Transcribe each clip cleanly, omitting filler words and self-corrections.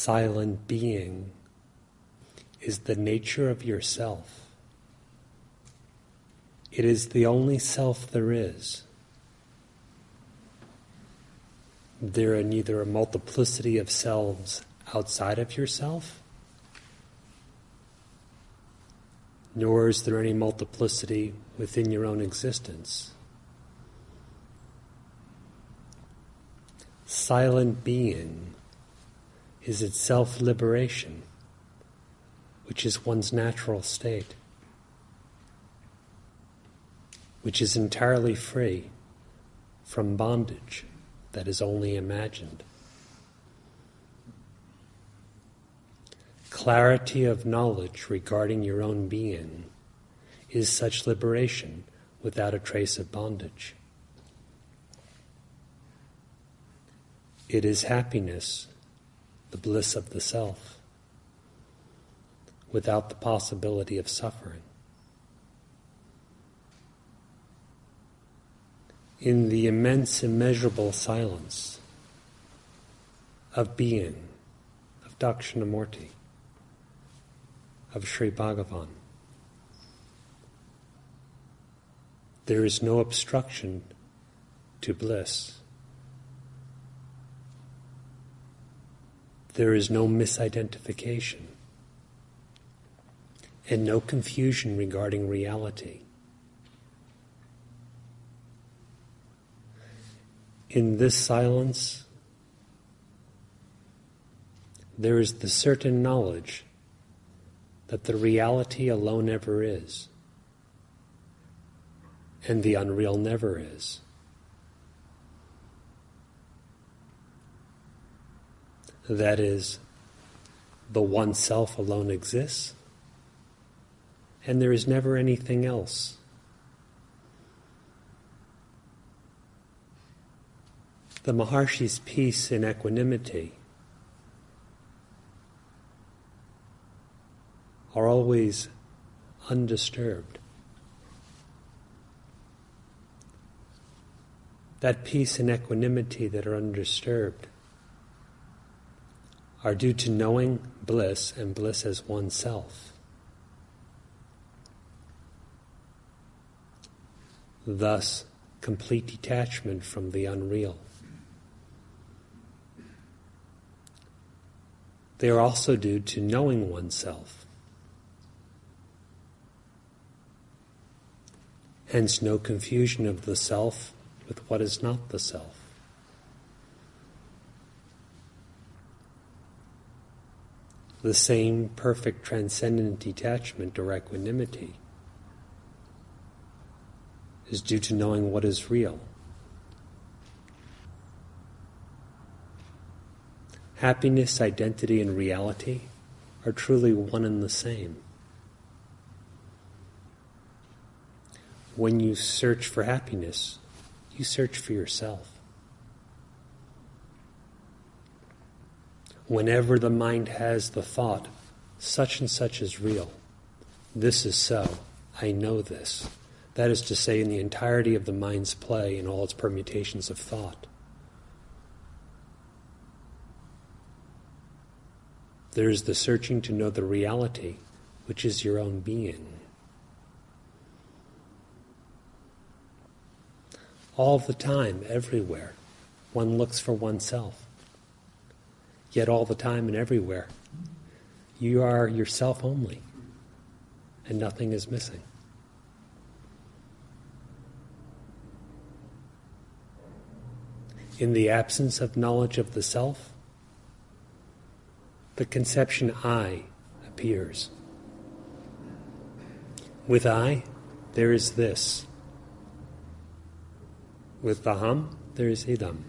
silent being is the nature of yourself. It is the only self there is. There are neither a multiplicity of selves outside of yourself, nor is there any multiplicity within your own existence. Silent being is itself liberation, which is one's natural state, which is entirely free from bondage that is only imagined. Clarity of knowledge regarding your own being is such liberation without a trace of bondage. It is happiness, the bliss of the self, without the possibility of suffering. In the immense, immeasurable silence of being, of Dakshinamurti, of Sri Bhagavan, there is no obstruction to bliss. There is no misidentification and no confusion regarding reality. In this silence, there is the certain knowledge that the reality alone ever is, and the unreal never is. That is, the one self alone exists, and there is never anything else. The Maharshi's peace and equanimity are always undisturbed. That peace and equanimity that are undisturbed are due to knowing bliss and bliss as oneself. Thus, complete detachment from the unreal. They are also due to knowing oneself. Hence, no confusion of the self with what is not the self. The same perfect transcendent detachment or equanimity is due to knowing what is real. Happiness, identity, and reality are truly one and the same. When you search for happiness, you search for yourself. Whenever the mind has the thought, such and such is real, this is so, I know this. That is to say, in the entirety of the mind's play and all its permutations of thought. There is the searching to know the reality, which is your own being. All the time, everywhere, one looks for oneself. Yet all the time and everywhere, you are yourself only, and nothing is missing. In the absence of knowledge of the self, the conception I appears. With I, there is this. With aham, there is idam.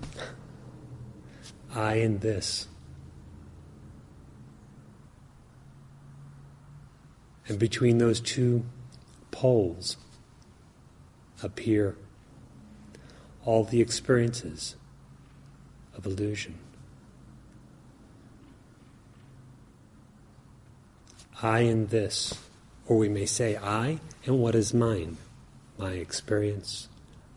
I and this. And between those two poles appear all the experiences of illusion. I and this, or we may say I and what is mine, my experience,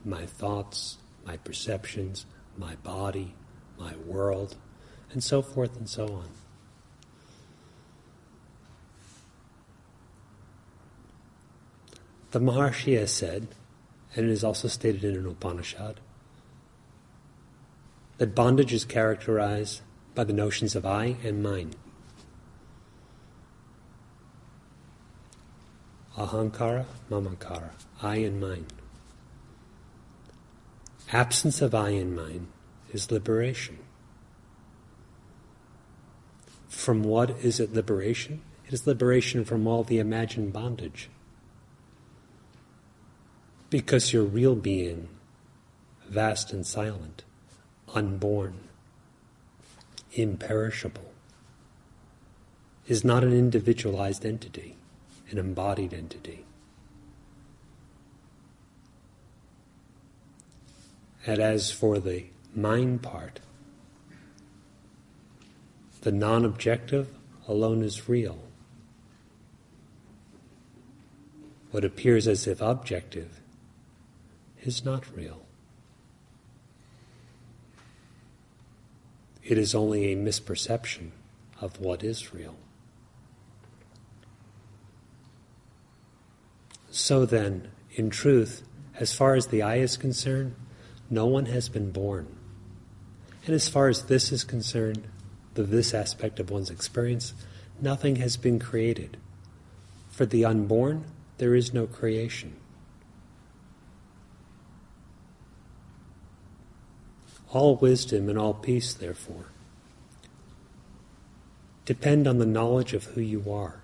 my thoughts, my perceptions, my body, my world, and so forth and so on. The Maharshi has said, and it is also stated in an Upanishad, that bondage is characterized by the notions of I and mine. Ahankara, mamankara, I and mine. Absence of I and mine is liberation. From what is it liberation? It is liberation from all the imagined bondage. Because your real being, vast and silent, unborn, imperishable, is not an individualized entity, an embodied entity. And as for the mind part, the non-objective alone is real. What appears as if objective is not real. It is only a misperception of what is real. So then, in truth, as far as the I is concerned, no one has been born. And as far as this is concerned, the this aspect of one's experience, nothing has been created. For the unborn, there is no creation. All wisdom and all peace, therefore, depend on the knowledge of who you are.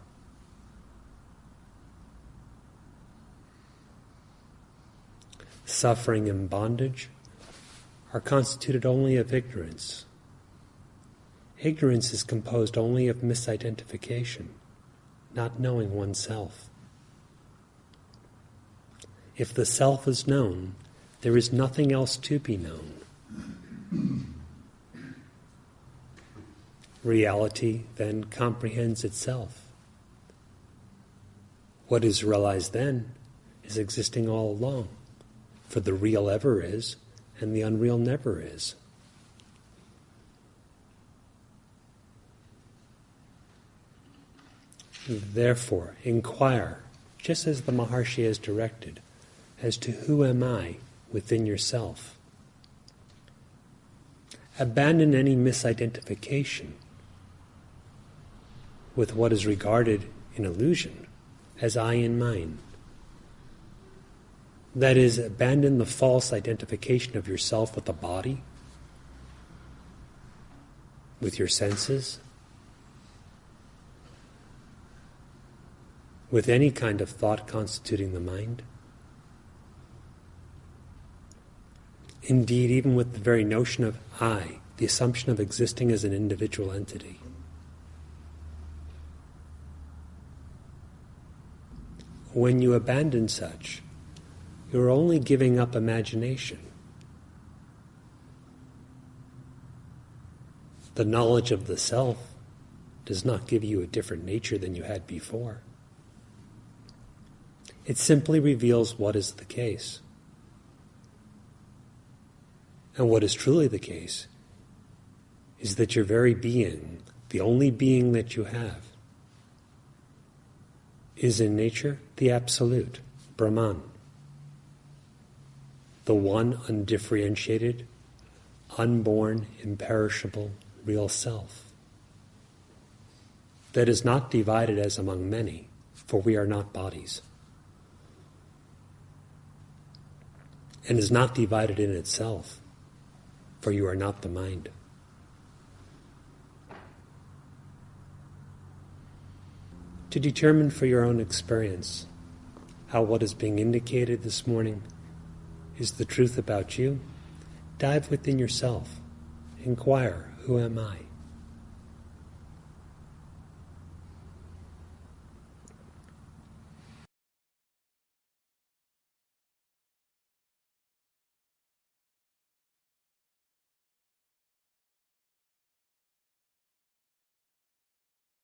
Suffering and bondage are constituted only of ignorance. Ignorance is composed only of misidentification, not knowing oneself. If the self is known, there is nothing else to be known. Reality then comprehends itself. What is realized then is existing all along, for the real ever is, and the unreal never is. Therefore, inquire, just as the Maharshi has directed, as to who am I within yourself. Abandon any misidentification with what is regarded in illusion as I and mine. That is, abandon the false identification of yourself with the body, with your senses, with any kind of thought constituting the mind. Indeed, even with the very notion of I, the assumption of existing as an individual entity. When you abandon such, you are only giving up imagination. The knowledge of the self does not give you a different nature than you had before. It simply reveals what is the case. And what is truly the case is that your very being, the only being that you have, is in nature the Absolute, Brahman, the one undifferentiated, unborn, imperishable, real self, that is not divided as among many, for we are not bodies, and is not divided in itself, for you are not the mind. To determine for your own experience how what is being indicated this morning is the truth about you, dive within yourself. Inquire, who am I?